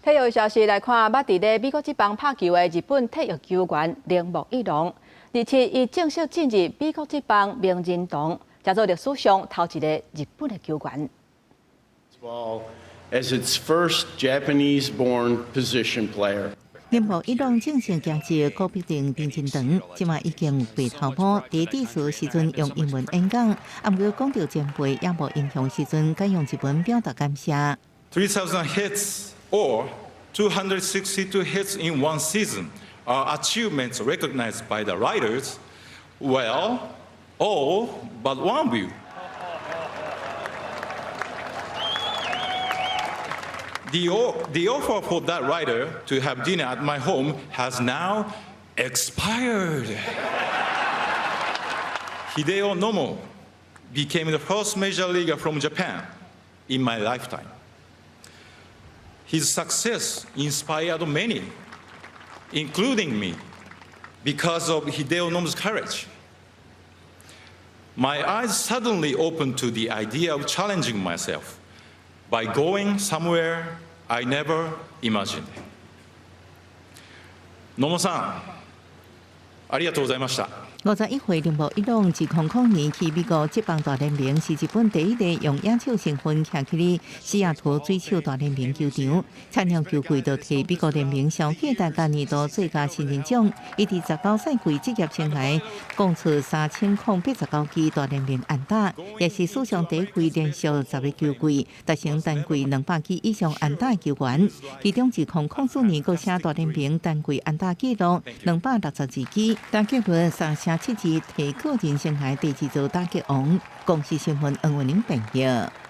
体育消息来看，捌伫美国职棒拍球的日本体育球员铃木一朗，日前已正式进入美国职棒名人堂，加做历史上头一个日本的球员。As its first Japanese-born position player. 铃木一朗正式加入国定名人堂，即马已經被頭部第一次時陣用英文演講，不過講到前輩也無影響時陣，改用日文表達感謝。3,000 hits or 262 hits in one season are achievements recognized by the writers. Well, all but one of you. The offer for that writer to have dinner at my home has now expired. Hideo Nomo became the first major leaguer from Japan in my lifetime. His success inspired many, including me, because of Hideo Nomo's courage. My eyes suddenly opened to the idea of challenging myself by going somewhere I never imagined. 野茂さん、ありがとうございました。51歲铃木一朗自00年去美國職棒大聯盟，是日本第一個用野手身份徛起哩西雅圖水手大聯盟球場。產量球季就替美國聯盟上屆大家年度最佳新人獎，伊伫19賽季職業生涯攻出3089支大聯盟安打，也是史上第一位連續10個球季達成單季200支以上安打球員。其中自0004年閣寫大聯盟單季安打紀錄262支，打擊率3.7支，提個人生涯第2座打擊王。公視新聞黃文玲報道。